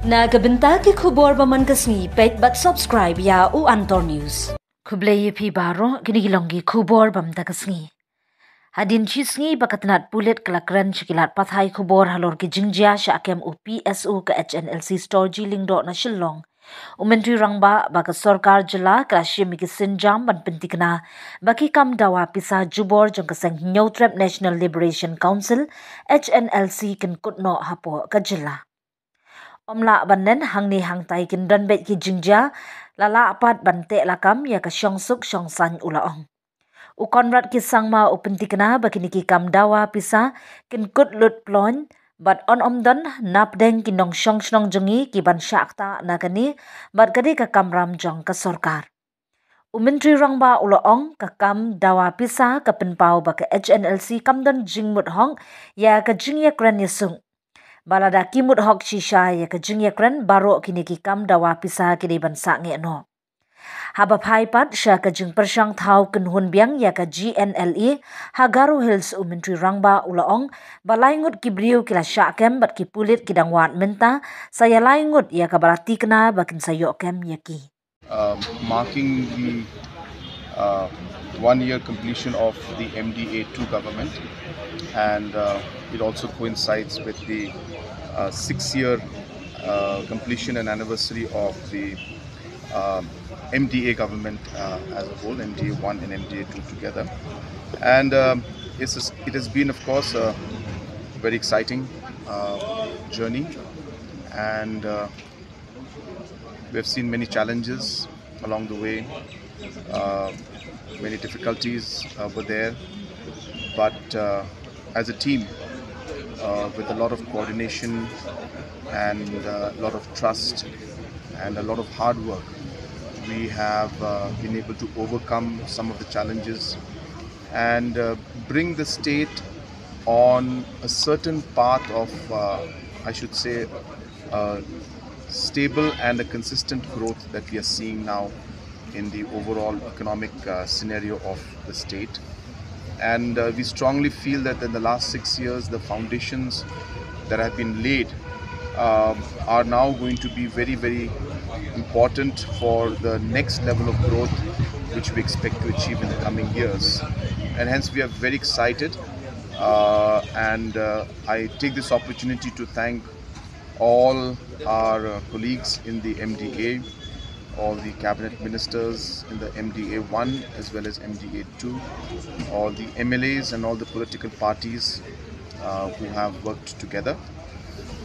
Na kabinta ki khubor baman kasni pet but subscribe ya u Antor News. Kublay pi baro ginigilonggi khubor bam ta kasni. Hadin chisngi bakatnat pulit kelakran chikilat pathai khubor halor ki jingjia syakem u PSU ke HNLC store jiling do na shillong. Umentri rangba baka sorkar jela krashim ki sinjam ban pentikna baki kam dawa pisa jubor jong kaseng New Trap National Liberation Council HNLC kin kutno hapo ka jela. Omla banen hangni hangtai kin donbet ki jingjia lala apat bante lakam ya ka syongsuk syongsan ulaong. U Conrad K Sangma u pentikna bakini ki kam dawa pisa kin kut lut plon bat on omdan napdeng kinong syong jongi ki ban syakta nakani bat kadi ka kamram jong ka sorkar. Umentri rangba ulaong ka kam dawa pisa ka penpau ba ka HNLC kamdan jingmut hong ya ka jingiakren yasung. Balada kimut hok shisha ya ka jingiakren baro kini ki kam dawa pisa kini ban sangeh no. Haba phaipat sya ka jing persyang thau kenhun biang ya ka GNLE Hagaru Hills umentri rangba ulaong balaingut ki briu kila syakem bat ki pulit kidang wat menta saya laingut ya ka balati kena bakin sayokem yaki. Marking the 1-year completion of the MDA2 government, and it also coincides with the 6-year completion and anniversary of the MDA government as a whole, MDA1 and MDA2 together. And it has been, of course, a very exciting journey, and we have seen many challenges along the way. Many difficulties were there, but as a team, with a lot of coordination and a lot of trust and a lot of hard work, we have been able to overcome some of the challenges and bring the state on a certain path of, I should say, stable and a consistent growth that we are seeing now in the overall economic scenario of the state. And we strongly feel that in the last 6 years, the foundations that have been laid are now going to be very, very important for the next level of growth which we expect to achieve in the coming years. And hence we are very excited, and I take this opportunity to thank all our colleagues in the MDA, all the cabinet ministers in the MDA1 as well as MDA2, all the MLAs and all the political parties who have worked together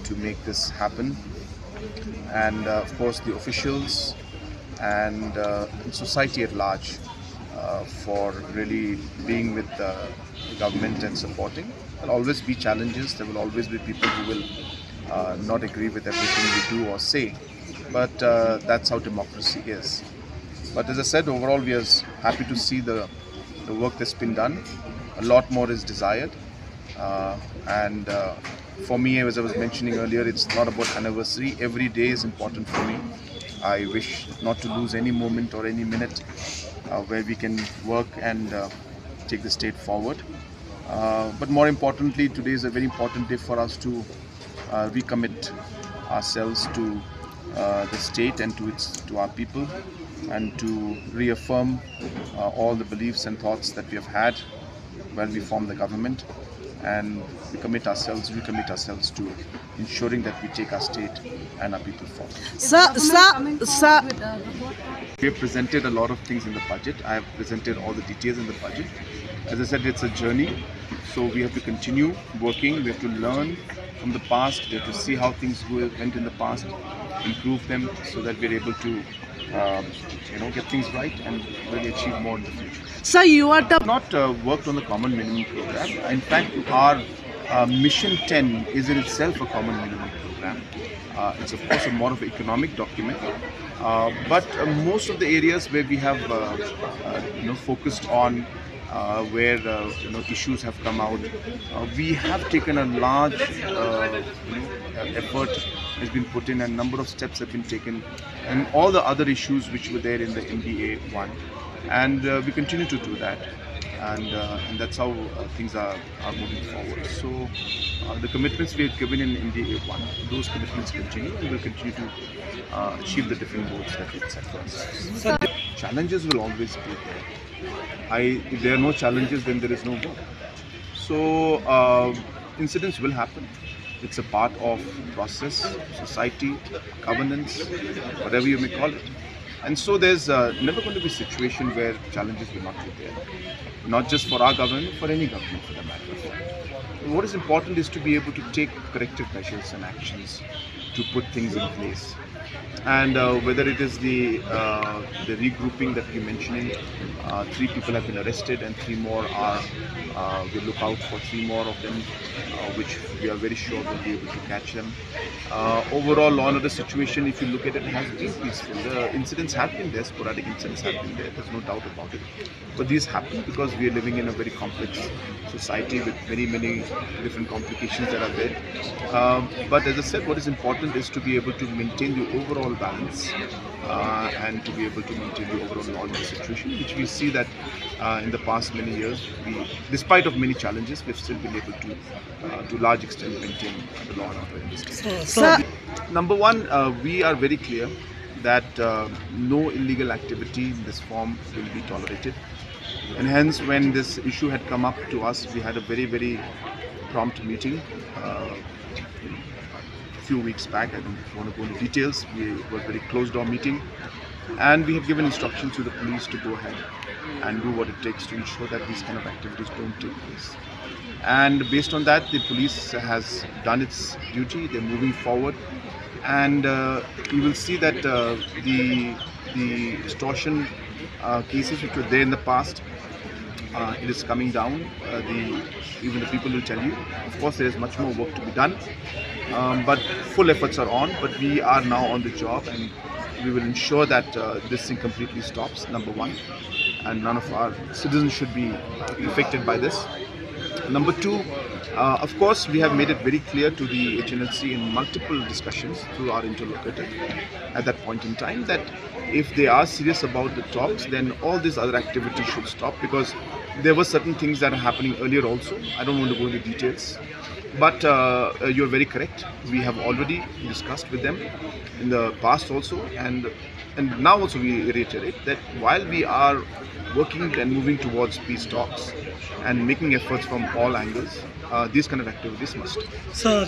to make this happen, and of course the officials and society at large for really being with the government and supporting. There will always be challenges, there will always be people who will not agree with everything we do or say, but that's how democracy is. But as I said, overall we are happy to see the work that's been done. A lot more is desired, and for me, as I was mentioning earlier, it's not about anniversary. Every day is important for me. I wish not to lose any moment or any minute where we can work and take the state forward. But more importantly, today is a very important day for us to recommit ourselves to the state and to our people, and to reaffirm all the beliefs and thoughts that we have had when we formed the government, and recommit ourselves to ensuring that we take our state and our people forward. We have presented a lot of things in the budget. I have presented all the details in the budget. As I said, it's a journey, so we have to continue working. We have to learn from the past. We have to see how things went in the past, improve them, so that we're able to get things right and really achieve more in the future. So you are not worked on the common minimum program. In fact, our Mission 10 is in itself a common minimum program. It's of course a more of an economic document, but most of the areas where we have focused on where issues have come out, we have taken a large effort has been put in, and a number of steps have been taken, and all the other issues which were there in the MDA1, and we continue to do that. and that's how things are moving forward. So the commitments we have given in the A1, those commitments continue, and will continue to achieve the different goals that we've set for ourselves. Challenges will always be there. If there are no challenges, then there is no work. So incidents will happen. It's a part of process, society, governance, whatever you may call it. And so there's never going to be a situation where challenges will not be there. Not just for our government, for any government for the matter of fact. What is important is to be able to take corrective measures and actions to put things in place. And whether it is the regrouping that you're mentioning, 3 people have been arrested and 3 more are, we'll look out for 3 more of them, which we are very sure we'll be able to catch them. Overall law and order situation, if you look at it, has been peaceful. The incidents have been there, sporadic incidents have been there, there's no doubt about it. But these happen because we are living in a very complex society with many different complications that are there. But as I said, what is important is to be able to maintain the overall balance and to be able to maintain the overall law and order situation, which we see that in the past many years, despite of many challenges, we've still been able to large extent maintain the law and order in this state. Number one, we are very clear that no illegal activity in this form will be tolerated. And hence, when this issue had come up to us, we had a very prompt meeting a few weeks back. I don't want to go into details. We were a very closed-door meeting, and we have given instructions to the police to go ahead and do what it takes to ensure that these kind of activities don't take place. And based on that, the police has done its duty. They're moving forward, and you will see that the extortion cases which were there in the past, it is coming down. Even the people will tell you. Of course, there is much more work to be done, but full efforts are on. But we are now on the job, and we will ensure that this thing completely stops, number one, and none of our citizens should be affected by this. Number two, of course, we have made it very clear to the HNLC in multiple discussions through our interlocutor at that point in time that if they are serious about the talks, then all these other activities should stop, because there were certain things that are happening earlier also. I don't want to go into details, but you're very correct. We have already discussed with them in the past also, and now also we reiterate that while we are working and moving towards peace talks and making efforts from all angles, these kind of activities must. Sir,